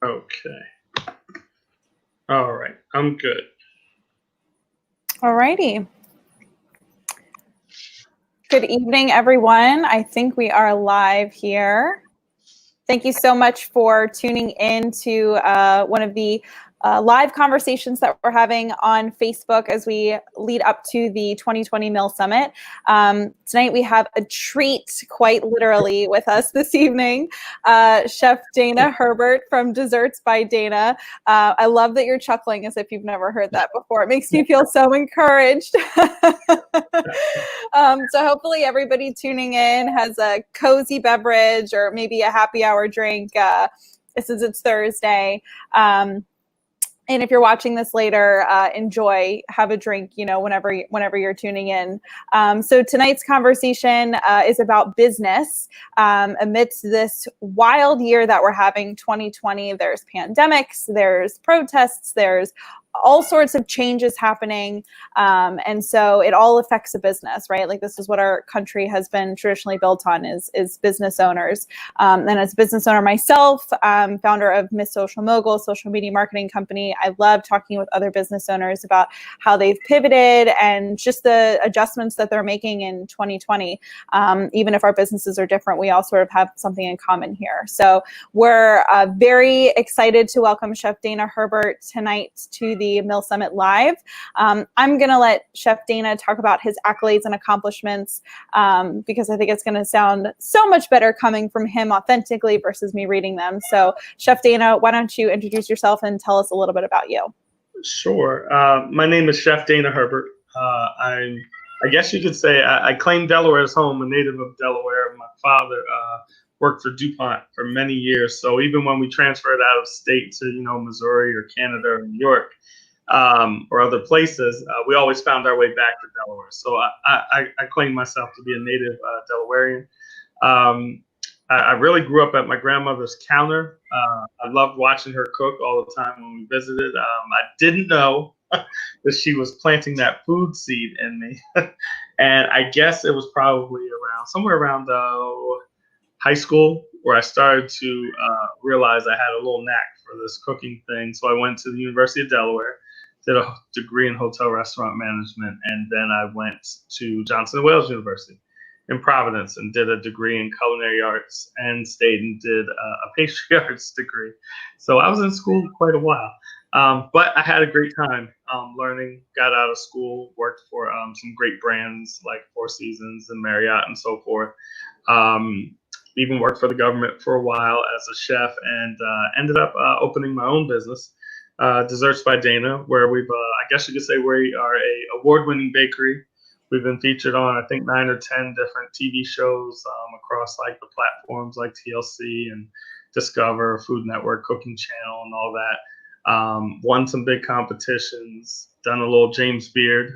Okay. All right. I'm good. All righty. Good evening, everyone. I think we are live here. Thank you so much for tuning in to one of the live conversations that we're having on Facebook as we lead up to the 2020 Mill Summit. Tonight we have a treat, quite literally, with us this evening. Chef Dana Herbert from Desserts by Dana. I love that you're chuckling as if you've never heard that before. It makes me feel so encouraged. So hopefully everybody tuning in has a cozy beverage or maybe a happy hour drink since it's Thursday. And if you're watching this later, enjoy, have a drink, whenever you're tuning in. So tonight's conversation is about business. Amidst this wild year that we're having, 2020, there's pandemics, there's protests, there's all sorts of changes happening. And so it all affects a business, right? Like this is what our country has been traditionally built on is business owners. And as a business owner myself, founder of Miss Social Mogul, social media marketing company, I love talking with other business owners about how they've pivoted and just the adjustments that they're making in 2020. Even if our businesses are different, we all sort of have something in common here. So we're very excited to welcome Chef Dana Herbert tonight to the Mill Summit Live. I'm going to let Chef Dana talk about his accolades and accomplishments because I think it's going to sound so much better coming from him authentically versus me reading them. So Chef Dana, why don't you introduce yourself and tell us a little bit about you? Sure. My name is Chef Dana Herbert. I guess you could say I claim Delaware as home, a native of Delaware. My father worked for DuPont for many years. So even when we transferred out of state to, Missouri or Canada or New York or other places, we always found our way back to Delaware. So I claim myself to be a native Delawarean. I really grew up at my grandmother's counter. I loved watching her cook all the time when we visited. I didn't know that she was planting that food seed in me. And I guess it was probably somewhere around high school where I started to realize I had a little knack for this cooking thing. So I went to the University of Delaware, did a degree in hotel restaurant management, and then I went to Johnson & Wales University in Providence and did a degree in culinary arts and stayed and did a pastry arts degree. So I was in school quite a while. But I had a great time learning, got out of school, worked for some great brands like Four Seasons and Marriott and so forth. Even worked for the government for a while as a chef and ended up opening my own business, Desserts by Dana, where I guess you could say we are a award-winning bakery. We've been featured on, I think, 9 or 10 different TV shows across like the platforms like TLC and Discover, Food Network, Cooking Channel, and all that. Won some big competitions, done a little James Beard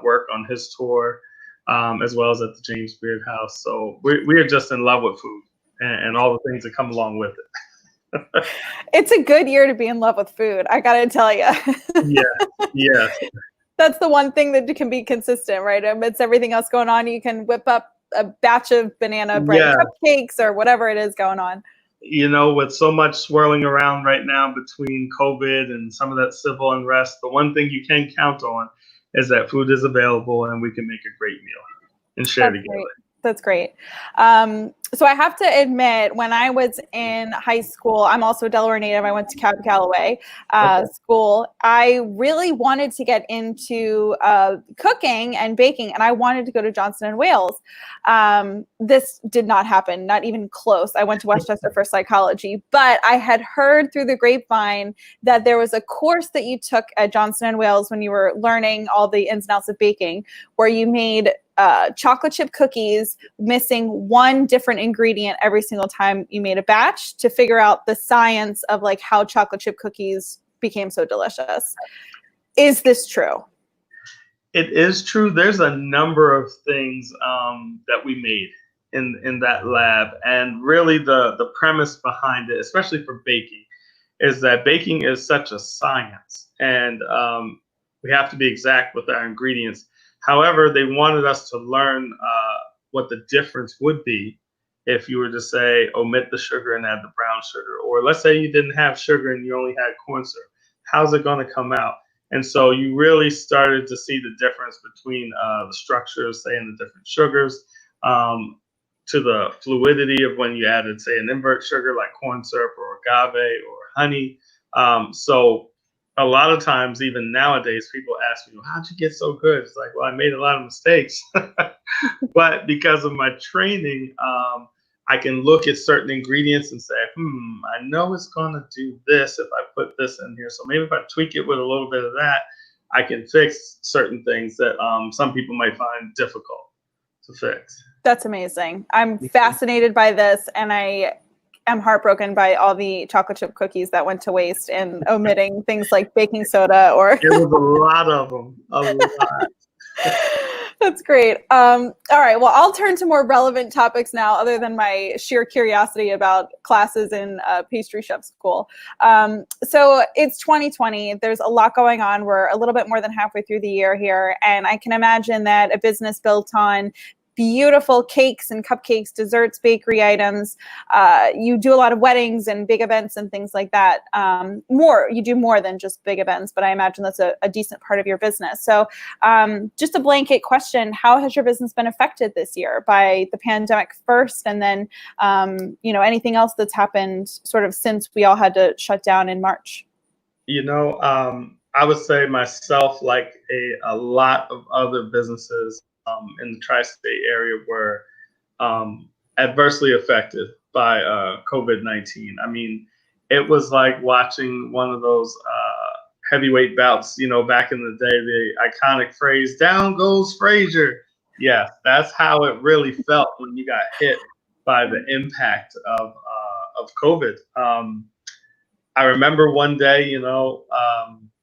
work on his tour, as well as at the James Beard House. So we are just in love with food and all the things that come along with it. It's a good year to be in love with food, I gotta tell you. Yeah. That's the one thing that can be consistent, right? Amidst everything else going on, you can whip up a batch of banana bread cupcakes or whatever it is going on. With so much swirling around right now between COVID and some of that civil unrest, the one thing you can count on is that food is available and we can make a great meal and share together. Great. That's great. So I have to admit, when I was in high school, I'm also a Delaware native. I went to Cab Calloway school. I really wanted to get into cooking and baking, and I wanted to go to Johnson & Wales. This did not happen, not even close. I went to Westchester for psychology, but I had heard through the grapevine that there was a course that you took at Johnson & Wales when you were learning all the ins and outs of baking, where you made chocolate chip cookies missing one different ingredient every single time you made a batch to figure out the science of like how chocolate chip cookies became so delicious. Is this true? It is true. There's a number of things that we made in that lab, and really the premise behind it, especially for baking, is that baking is such a science, and we have to be exact with our ingredients. However, they wanted us to learn what the difference would be if you were to say omit the sugar and add the brown sugar, or let's say you didn't have sugar and you only had corn syrup. How's it going to come out? And so you really started to see the difference between the structures, say, in the different sugars, to the fluidity of when you added, say, an invert sugar like corn syrup or agave or honey. So a lot of times, even nowadays, people ask me, well, how'd you get so good? It's like, well, I made a lot of mistakes. But because of my training, I can look at certain ingredients and say, I know it's going to do this if I put this in here. So maybe if I tweak it with a little bit of that, I can fix certain things that some people might find difficult to fix. That's amazing. I'm fascinated by this, and I am heartbroken by all the chocolate chip cookies that went to waste and omitting things like baking soda or. There was a lot of them, a lot. That's great. All right. Well, I'll turn to more relevant topics now, other than my sheer curiosity about classes in pastry chef school. So it's 2020. There's a lot going on. We're a little bit more than halfway through the year here. And I can imagine that a business built on beautiful cakes and cupcakes, desserts, bakery items. You do a lot of weddings and big events and things like that. You do more than just big events, but I imagine that's a decent part of your business. So just a blanket question, how has your business been affected this year by the pandemic first, and then anything else that's happened sort of since we all had to shut down in March? I would say myself, like a lot of other businesses in the tri-state area, were adversely affected by COVID-19. I mean, it was like watching one of those heavyweight bouts, back in the day, the iconic phrase, "Down goes Frazier." Yeah, that's how it really felt when you got hit by the impact of COVID. I remember one day,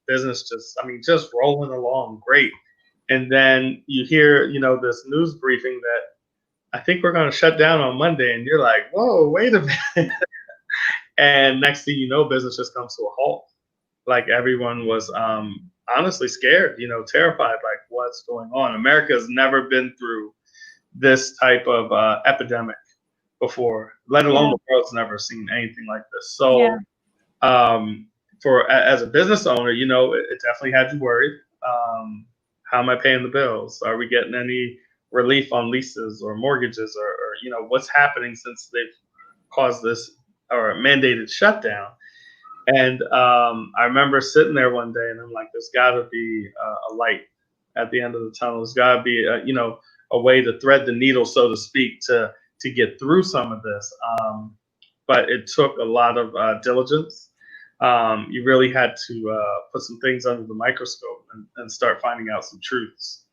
business just rolling along great. And then you hear, this news briefing that I think we're going to shut down on Monday. And you're like, whoa, wait a minute. And next thing you know, business just comes to a halt. Like everyone was honestly scared, terrified, like what's going on. America has never been through this type of epidemic before, let alone the world's never seen anything like this. So as a business owner, it definitely had you worried. How am I paying the bills? Are we getting any relief on leases or mortgages, or what's happening since they've caused this or mandated shutdown? And I remember sitting there one day and I'm like, there's got to be a light at the end of the tunnel. There's got to be a way to thread the needle, so to speak, to get through some of this. But it took a lot of diligence. You really had to put some things under the microscope and start finding out some truths.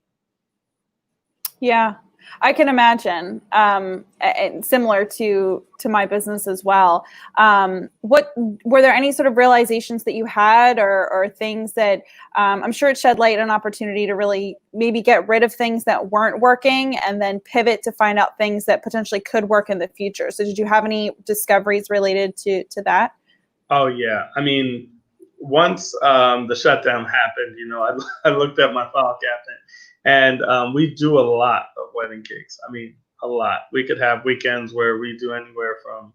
Yeah, I can imagine. And similar to my business as well. What were there any sort of realizations that you had, or things that I'm sure it shed light on opportunity to really maybe get rid of things that weren't working and then pivot to find out things that potentially could work in the future? So did you have any discoveries related to that? Oh, yeah. I mean, once the shutdown happened, I looked at my file cabinet, and we do a lot of wedding cakes. I mean, a lot. We could have weekends where we do anywhere from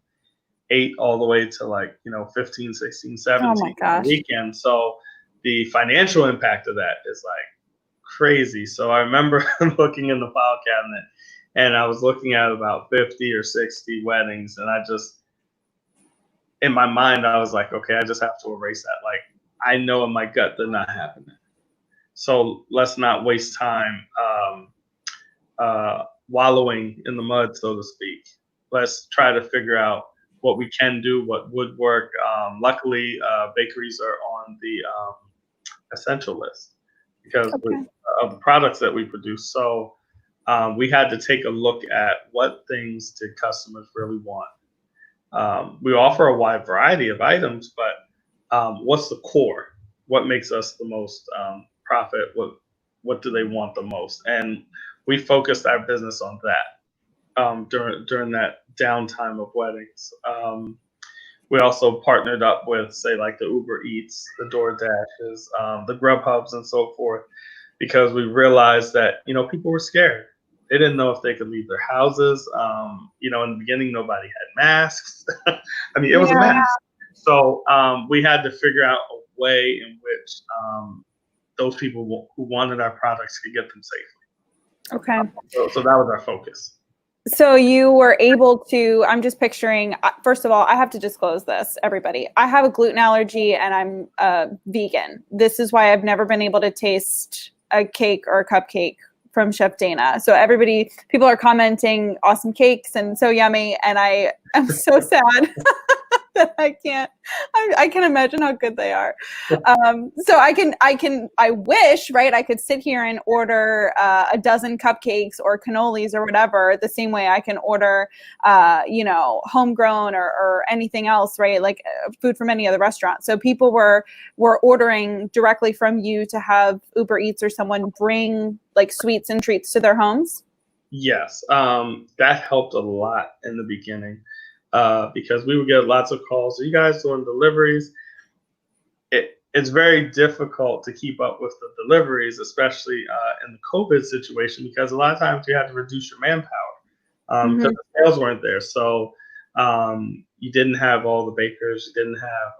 8 all the way to 15, 16, 17 Oh my gosh. weekend. So the financial impact of that is like crazy. So I remember looking in the file cabinet, and I was looking at about 50 or 60 weddings, and in my mind, I was like, okay, I just have to erase that. Like, I know in my gut they're not happening. So let's not waste time wallowing in the mud, so to speak. Let's try to figure out what we can do, what would work. Luckily, bakeries are on the essential list because of the products that we produce. So we had to take a look at what things did customers really want. We offer a wide variety of items, but what's the core? What makes us the most profit? What do they want the most? And we focused our business on that during that downtime of weddings. We also partnered up with, say, like the Uber Eats, the DoorDashes, the Grubhubs, and so forth, because we realized that people were scared. They didn't know if they could leave their houses. You know, in the beginning, nobody had masks. I mean, it was a Yeah. mess. So we had to figure out a way in which those people who wanted our products could get them safely. Okay. So that was our focus. So you were able to, I'm just picturing, first of all, I have to disclose this, everybody. I have a gluten allergy and I'm vegan. This is why I've never been able to taste a cake or a cupcake from Chef Dana. So people are commenting awesome cakes and so yummy. And I am so sad that I can't. I can imagine how good they are. So I wish, right? I could sit here and order a dozen cupcakes or cannolis or whatever, the same way I can order, homegrown or anything else, right? Like food from any other restaurant. So people were ordering directly from you to have Uber Eats or someone bring like sweets and treats to their homes. Yes, that helped a lot in the beginning. Because we would get lots of calls. Are you guys doing deliveries? It's very difficult to keep up with the deliveries, especially in the COVID situation, because a lot of times you had to reduce your manpower because the sales weren't there. So you didn't have all the bakers, you didn't have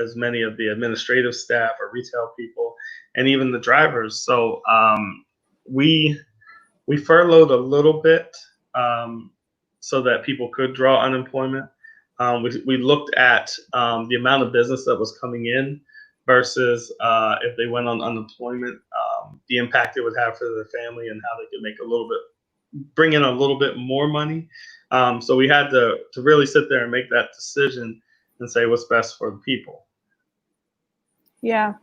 as many of the administrative staff or retail people, and even the drivers. So we furloughed a little bit. So that people could draw unemployment. We looked at the amount of business that was coming in versus if they went on unemployment, the impact it would have for their family and how they could bring in a little bit more money. So we had to really sit there and make that decision and say what's best for the people. Yeah.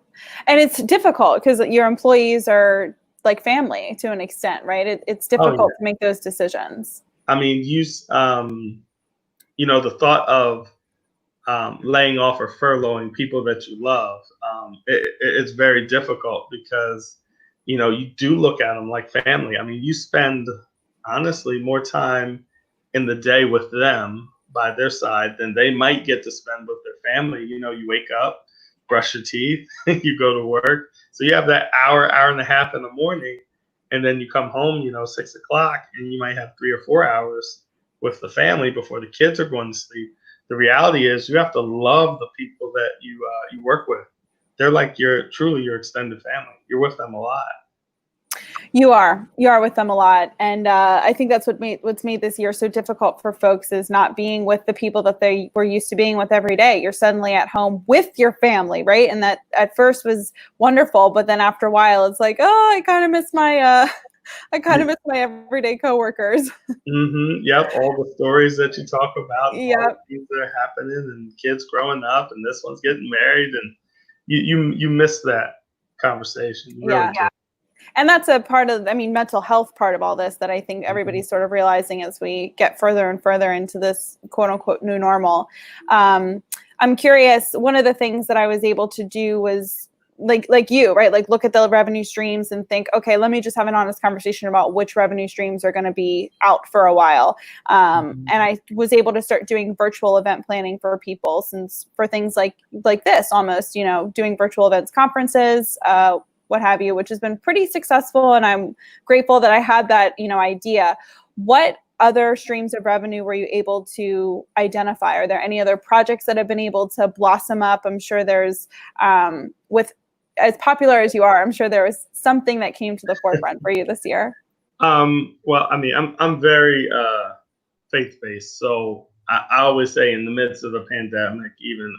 And it's difficult because your employees are like family to an extent, right? It's difficult to make those decisions. I mean, the thought of laying off or furloughing people that you love, it's very difficult because, you do look at them like family. I mean, you spend honestly more time in the day with them by their side than they might get to spend with their family. You wake up, brush your teeth, you go to work. So you have that hour and a half in the morning, and then you come home, 6 o'clock, and you might have 3 or 4 hours with the family before the kids are going to sleep. The reality is you have to love the people that you work with. They're like truly your extended family. You're with them a lot. You are with them a lot. And I think that's what's made this year so difficult for folks is not being with the people that they were used to being with every day. You're suddenly at home with your family, right? And that at first was wonderful, but then after a while it's like, oh, I kind of miss my everyday coworkers. Yep. All the stories that you talk about, Yep. all the things that are happening, and kids growing up, and this one's getting married, and you miss that conversation. You really do. And that's a part of, mental health part of all this that I think everybody's sort of realizing as we get further and further into this quote unquote new normal. I'm curious, one of the things that I was able to do was like you, right? Like look at the revenue streams and think, okay, let me just have an honest conversation about which revenue streams are going to be out for a while. And I was able to start doing virtual event planning for people for things like this almost, doing virtual events, conferences, what have you, which has been pretty successful. And I'm grateful that I had that, idea. What other streams of revenue were you able to identify? Are there any other projects that have been able to blossom up? I'm sure there's, with as popular as you are, I'm sure there was something that came to the forefront for you this year. Well, I'm very faith-based. So I always say in the midst of the pandemic, even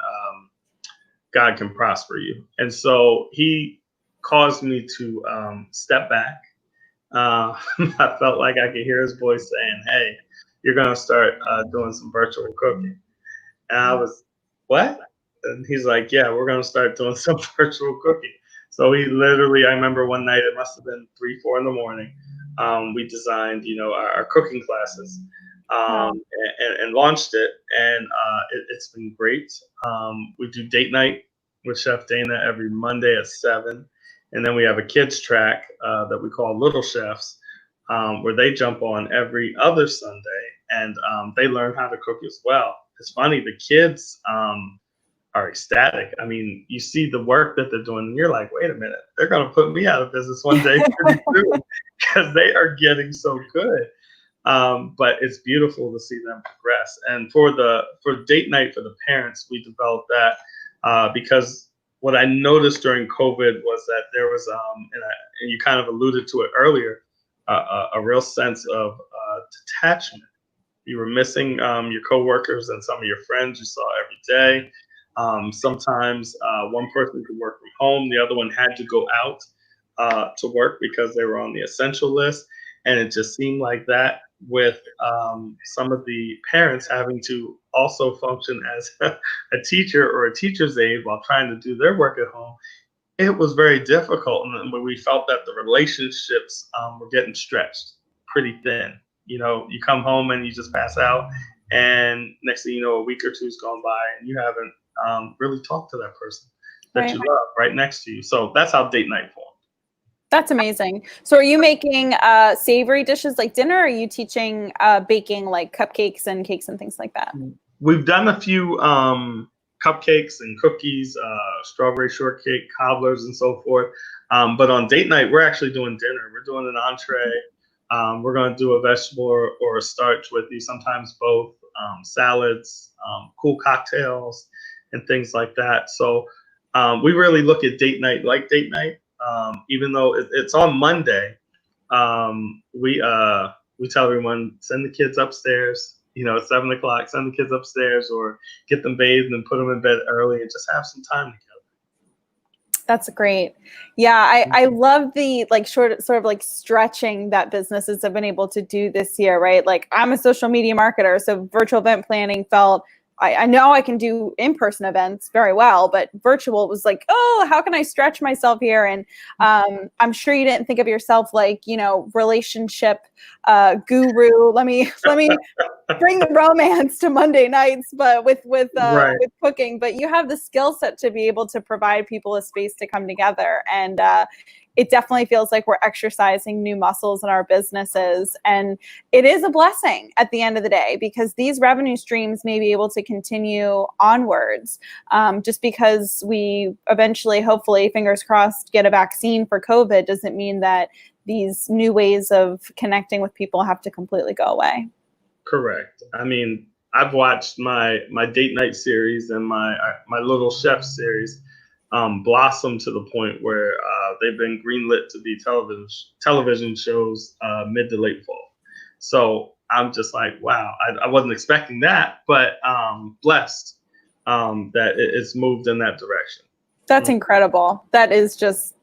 God can prosper you. And so he caused me to step back. I felt like I could hear his voice saying, hey, you're going to start doing some virtual cooking. And I was, what? And he's like, yeah, we're going to start doing some virtual cooking. So he literally, I remember one night, it must have been 3, 4 in the morning. We designed, our cooking classes and launched it. And it's been great. We do date night with Chef Dana every Monday at 7. And then we have a kids track that we call Little Chefs, where they jump on every other Sunday and they learn how to cook as well. It's funny, the kids are ecstatic. I mean, you see the work that they're doing, and you're like, wait a minute, they're going to put me out of business one day pretty soon because they are getting so good. But it's beautiful to see them progress. And for date night for the parents, we developed that because what I noticed during COVID was that there was, and you kind of alluded to it earlier, a real sense of detachment. You were missing your coworkers and some of your friends you saw every day. Sometimes one person could work from home, the other one had to go out to work because they were on the essential list. And it just seemed like that with some of the parents having to also function as a teacher or a teacher's aide while trying to do their work at home. It was very difficult, and we felt that the relationships were getting stretched pretty thin. You know, you come home and you just pass out, and next thing you know, a week or two's gone by, and you haven't really talked to that person that you Right. love right next to you. So that's how date night formed. That's amazing. So are you making savory dishes like dinner? Or are you teaching baking like cupcakes and cakes and things like that? We've done a few cupcakes and cookies, strawberry shortcake, cobblers, and so forth. But on date night, we're actually doing dinner. We're doing an entree. We're going to do a vegetable or a starch with you, sometimes both, salads, cool cocktails, and things like that. So we really look at date night like date night. Even though it's on Monday, we tell everyone, send the kids upstairs. You know, at 7 o'clock, send the kids upstairs or get them bathed and put them in bed early and just have some time together. That's great. Yeah, I love the like sort of like stretching that businesses have been able to do this year, right? Like I'm a social media marketer, so virtual event planning felt I know I can do in-person events very well, but virtual was like, oh, how can I stretch myself here? And I'm sure you didn't think of yourself like, you know, relationship guru. Let me bring the romance to Monday nights, but with Right. cooking. But you have the skill set to be able to provide people a space to come together, and it definitely feels like we're exercising new muscles in our businesses. And it is a blessing at the end of the day because these revenue streams may be able to continue onwards. Just because we eventually, hopefully, fingers crossed, get a vaccine for COVID doesn't mean that these new ways of connecting with people have to completely go away. Correct. I mean, I've watched my date night series and my little chef series blossom to the point where they've been greenlit to be television shows mid to late fall. So I'm just like, wow, I wasn't expecting that, but blessed that it's moved in that direction. That's incredible. That is just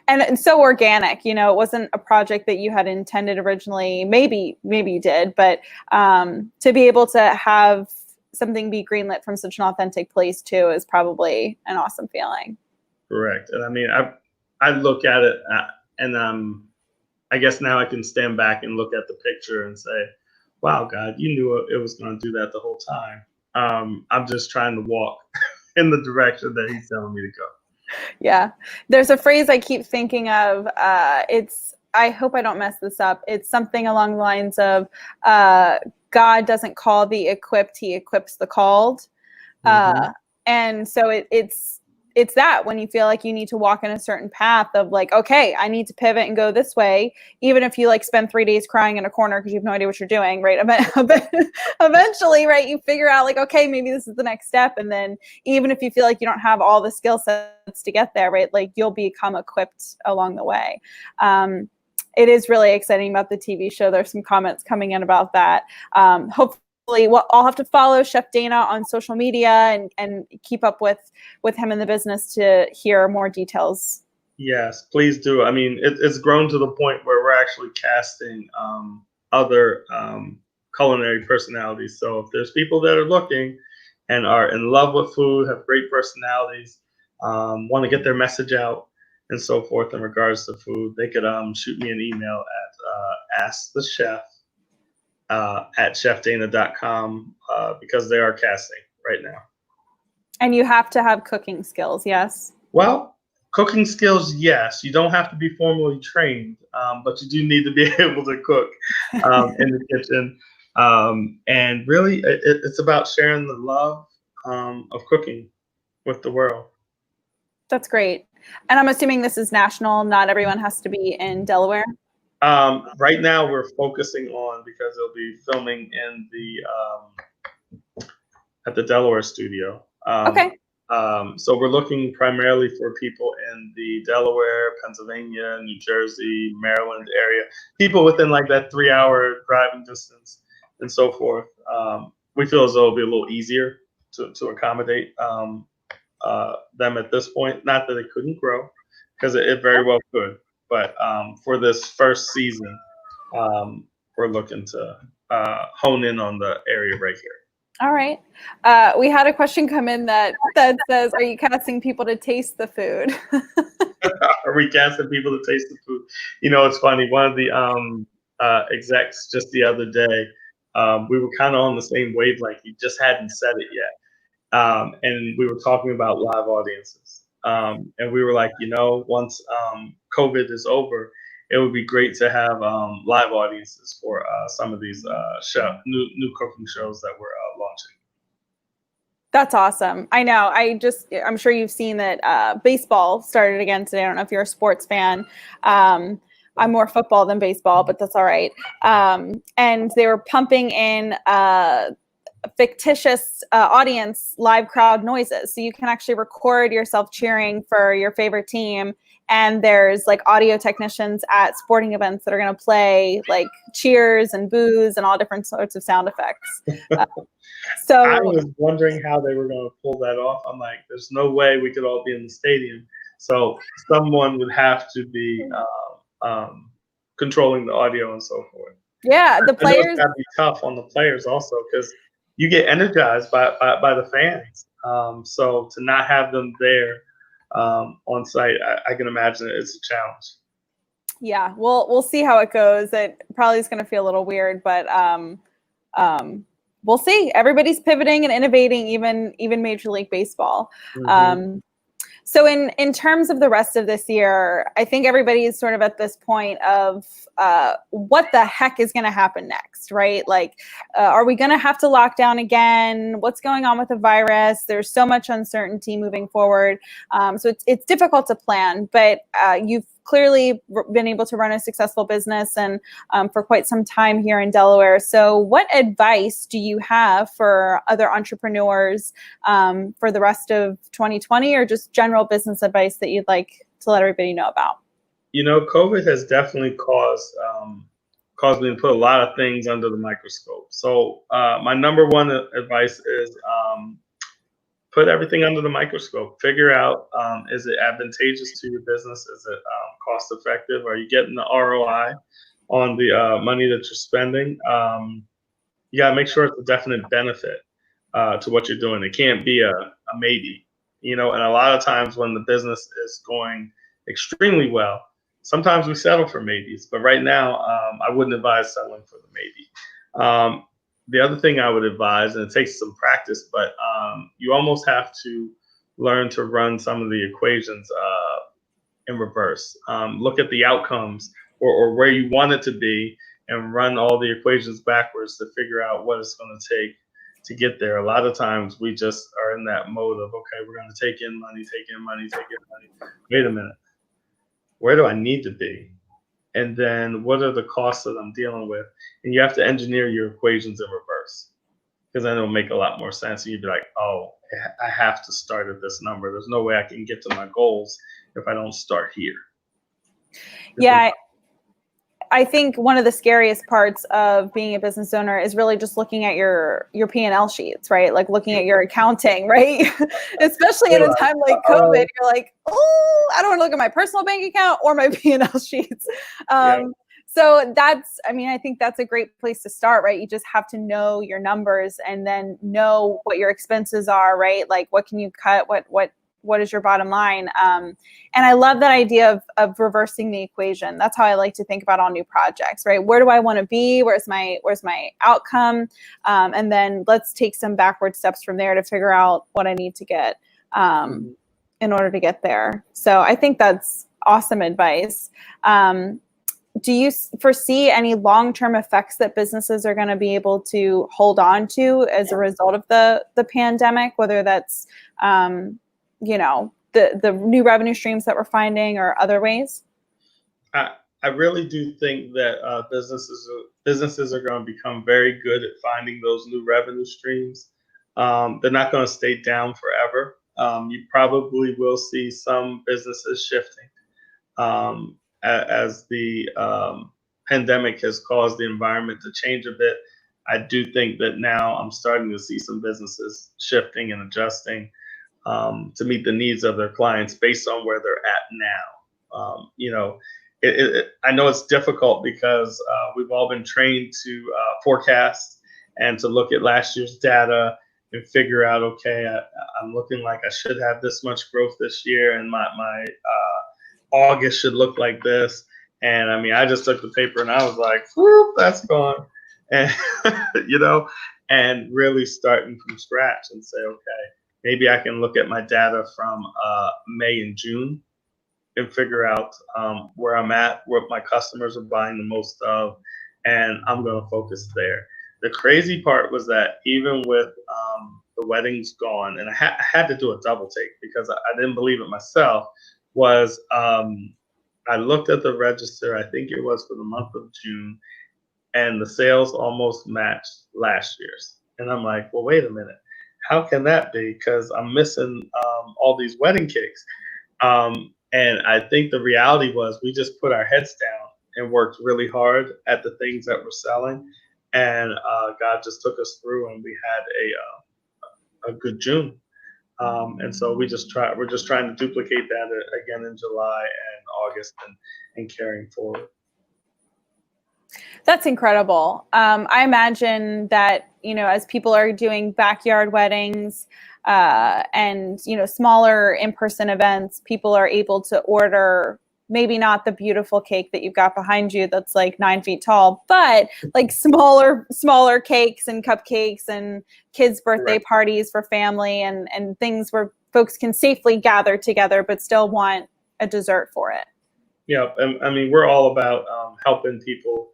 and so organic. You know, it wasn't a project that you had intended originally. Maybe you did, but to be able to have something be greenlit from such an authentic place too is probably an awesome feeling. Correct. And I mean, I look at it and I guess now I can stand back and look at the picture and say, wow, God, you knew it was going to do that the whole time. I'm just trying to walk in the direction that he's telling me to go. Yeah. There's a phrase I keep thinking of. I hope I don't mess this up. It's something along the lines of God doesn't call the equipped, he equips the called. Mm-hmm. And so it's that when you feel like you need to walk in a certain path of like, okay, I need to pivot and go this way, even if you like spend 3 days crying in a corner because you have no idea what you're doing, right? Eventually, right, you figure out like, okay, maybe this is the next step. And then even if you feel like you don't have all the skill sets to get there, right, like you'll become equipped along the way. It is really exciting about the TV show. There's some comments coming in about that. Hopefully, I'll have to follow Chef Dana on social media and keep up with him in the business to hear more details. Yes, please do. I mean, it's grown to the point where we're actually casting other culinary personalities. So if there's people that are looking and are in love with food, have great personalities, want to get their message out and so forth in regards to food, they could shoot me an email at askthechef at chefdana.com because they are casting right now. And you have to have cooking skills, yes? Well, cooking skills, yes. You don't have to be formally trained, but you do need to be able to cook in the kitchen. And really, it's about sharing the love of cooking with the world. That's great. And I'm assuming this is national. Not everyone has to be in Delaware. Right now, we're focusing on, because they'll be filming in at the Delaware studio. Okay. So we're looking primarily for people in the Delaware, Pennsylvania, New Jersey, Maryland area, people within like that 3-hour driving distance and so forth. We feel as though it'll be a little easier to accommodate them at this point. Not that it couldn't grow, because it very well could. But for this first season, we're looking to hone in on the area right here. All right. We had a question come in that says, are you casting people to taste the food? Are we casting people to taste the food? You know, it's funny. One of the execs just the other day, we were kind of on the same wavelength. He just hadn't said it yet. And we were talking about live audiences. And we were like, once COVID is over, it would be great to have live audiences for some of these new cooking shows that we're launching. That's awesome. I know. I'm sure you've seen that baseball started again today. I don't know if you're a sports fan. I'm more football than baseball, but that's all right. And they were pumping in fictitious audience live crowd noises. So you can actually record yourself cheering for your favorite team. And there's like audio technicians at sporting events that are going to play like cheers and boos and all different sorts of sound effects. So I was wondering how they were going to pull that off. I'm like, there's no way we could all be in the stadium. So someone would have to be controlling the audio and so forth. Yeah, the players. It's got to be tough on the players also, because you get energized by the fans. So to not have them there on site, I can imagine it's a challenge. Yeah, we'll see how it goes. It probably is going to feel a little weird, but we'll see. Everybody's pivoting and innovating, even Major League Baseball. Mm-hmm. So in terms of the rest of this year, I think everybody is sort of at this point of what the heck is going to happen next, right? Like, are we going to have to lock down again? What's going on with the virus? There's so much uncertainty moving forward. So it's difficult to plan, but you've clearly been able to run a successful business and for quite some time here in Delaware. So what advice do you have for other entrepreneurs for the rest of 2020, or just general business advice that you'd like to let everybody know about? COVID has definitely caused me to put a lot of things under the microscope. So my number one advice is put everything under the microscope. Figure out, is it advantageous to your business? Is it cost effective? Are you getting the ROI on the money that you're spending? You got to make sure it's a definite benefit to what you're doing. It can't be a maybe, and a lot of times when the business is going extremely well, sometimes we settle for maybes. But right now, I wouldn't advise settling for the maybe. The other thing I would advise, and it takes some practice, but you almost have to learn to run some of the equations in reverse. Look at the outcomes or where you want it to be and run all the equations backwards to figure out what it's going to take to get there. A lot of times we just are in that mode of, okay, we're going to take in money. Wait a minute. Where do I need to be? And then what are the costs that I'm dealing with? And you have to engineer your equations in reverse, because then it'll make a lot more sense. And you'd be like, oh, I have to start at this number. There's no way I can get to my goals if I don't start here. Yeah. I think one of the scariest parts of being a business owner is really just looking at your P&L sheets, right? Like looking at your accounting, right? Especially at a time like COVID, you're like, oh, I don't want to look at my personal bank account or my P&L sheets. So I think that's a great place to start, right? You just have to know your numbers and then know what your expenses are, right? Like what can you cut? What is your bottom line? And I love that idea of reversing the equation. That's how I like to think about all new projects, right? Where do I want to be? Where's my outcome? And then let's take some backward steps from there to figure out what I need to get in order to get there. So I think that's awesome advice. Do you foresee any long-term effects that businesses are going to be able to hold on to as a result of the pandemic, whether that's the new revenue streams that we're finding, or other ways? I really do think that businesses are going to become very good at finding those new revenue streams. They're not going to stay down forever. You probably will see some businesses shifting as the pandemic has caused the environment to change a bit. I do think that now I'm starting to see some businesses shifting and adjusting to meet the needs of their clients based on where they're at now. I know it's difficult because we've all been trained to forecast and to look at last year's data and figure out, okay, I'm looking like I should have this much growth this year, and my August should look like this. And I mean, I just took the paper and I was like, whoop, that's gone. And, and really starting from scratch and say, okay, maybe I can look at my data from May and June and figure out where I'm at, what my customers are buying the most of, and I'm going to focus there. The crazy part was that even with the weddings gone, and I had to do a double take because I didn't believe it myself, was I looked at the register, I think it was for the month of June, and the sales almost matched last year's. And I'm like, well, wait a minute. How can that be? Because I'm missing all these wedding cakes. And I think the reality was we just put our heads down and worked really hard at the things that we're selling. And God just took us through, and we had a good June. And so we're just trying to duplicate that again in July and August and carrying forward. That's incredible. I imagine that, as people are doing backyard weddings and, smaller in-person events, people are able to order maybe not the beautiful cake that you've got behind you that's like 9 feet tall, but like smaller cakes and cupcakes and kids' birthday parties for family and things where folks can safely gather together but still want a dessert for it. Yeah, I mean, we're all about helping people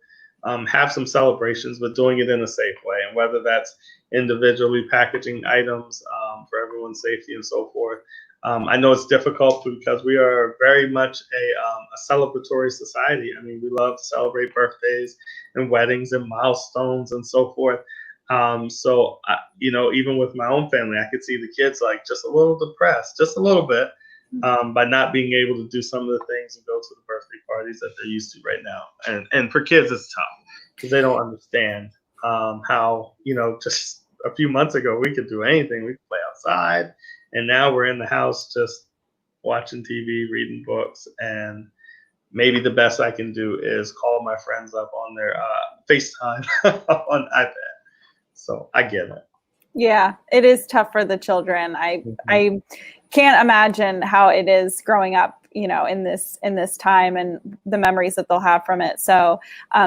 have some celebrations, but doing it in a safe way. And whether that's individually packaging items for everyone's safety and so forth. I know it's difficult because we are very much a celebratory society. I mean, we love to celebrate birthdays and weddings and milestones and so forth. So, even with my own family, I could see the kids like just a little depressed, just a little bit, by not being able to do some of the things and go to the birthday parties that they're used to right now. And for kids, it's tough because they don't understand how, just a few months ago, we could do anything. We could play outside. And now we're in the house just watching TV, reading books. And maybe the best I can do is call my friends up on their FaceTime on iPad. So I get it. Yeah, it is tough for the children. I can't imagine how it is growing up, in this time and the memories that they'll have from it. So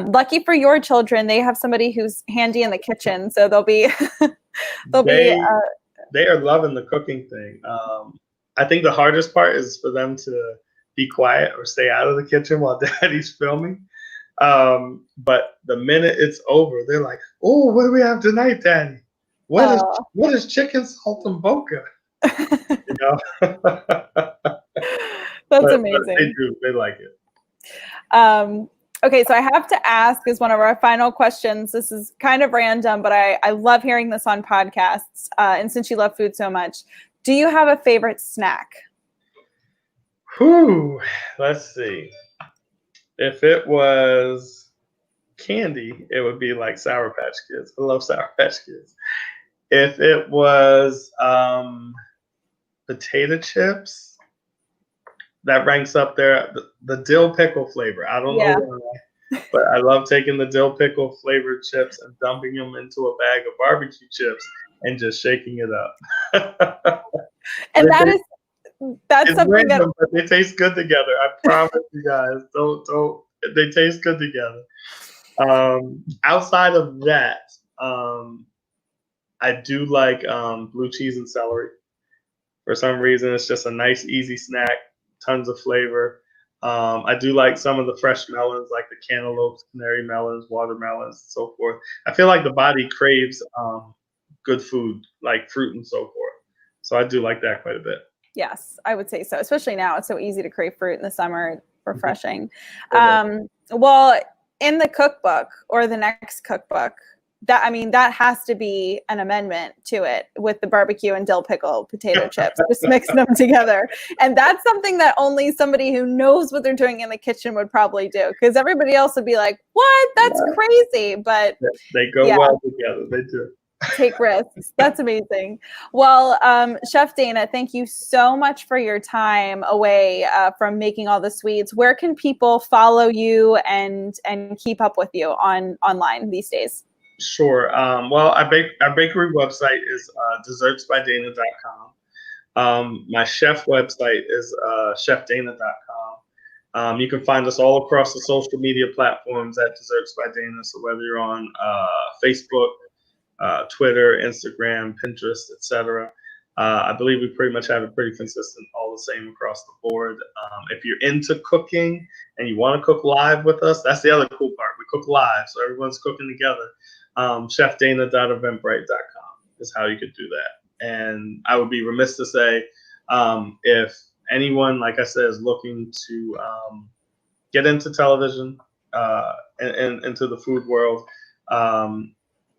lucky for your children, they have somebody who's handy in the kitchen. So they are loving the cooking thing. I think the hardest part is for them to be quiet or stay out of the kitchen while Daddy's filming. But the minute it's over, they're like, "Oh, what do we have tonight, Daddy? What is chicken saltimbocca?" That's amazing. But they do. They like it. Okay, so I have to ask as one of our final questions. This is kind of random, but I love hearing this on podcasts. And since you love food so much, do you have a favorite snack? Let's see. If it was candy, it would be like Sour Patch Kids. I love Sour Patch Kids. If it was potato chips, that ranks up there. The dill pickle flavor. I don't know why, but I love taking the dill pickle flavored chips and dumping them into a bag of barbecue chips and just shaking it up. And that's something random, but they taste good together. I promise you guys. Don't. They taste good together. Outside of that, I do like blue cheese and celery. For some reason, it's just a nice, easy snack. Tons of flavor. I do like some of the fresh melons, like the cantaloupes, canary melons, watermelons, and so forth. I feel like the body craves good food, like fruit and so forth. So I do like that quite a bit. Yes, I would say so. Especially now, it's so easy to crave fruit in the summer. Refreshing. It Well, in the cookbook or the next cookbook, that has to be an amendment to it with the barbecue and dill pickle potato chips, just mixing them together. And that's something that only somebody who knows what they're doing in the kitchen would probably do, because everybody else would be like, "What? That's crazy!" But They go yeah. well together. They do. Take risks. That's amazing. Well, Chef Dana, thank you so much for your time away from making all the sweets. Where can people follow you and keep up with you online these days? Sure. Well, our bakery website is dessertsbydana.com. My chef website is chefdana.com. You can find us all across the social media platforms at Desserts by Dana. So whether you're on Facebook, Twitter, Instagram, Pinterest, etc. I believe we pretty much have it pretty consistent, all the same across the board. If you're into cooking and you want to cook live with us, that's the other cool part. We cook live, so everyone's cooking together. Chefdana.eventbrite.com is how you could do that. And I would be remiss to say, if anyone, like I said, is looking to get into television and into the food world,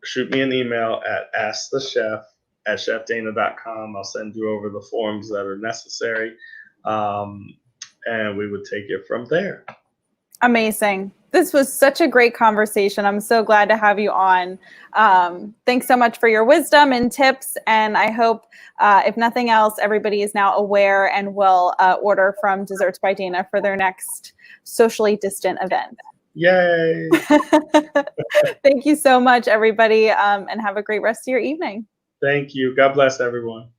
shoot me an email at askthechef@chefdana.com. I'll send you over the forms that are necessary, and we would take it from there. Amazing. This was such a great conversation. I'm so glad to have you on. Thanks so much for your wisdom and tips. And I hope, if nothing else, everybody is now aware and will order from Desserts by Dana for their next socially distant event. Yay! Thank you so much, everybody, and have a great rest of your evening. Thank you. God bless everyone.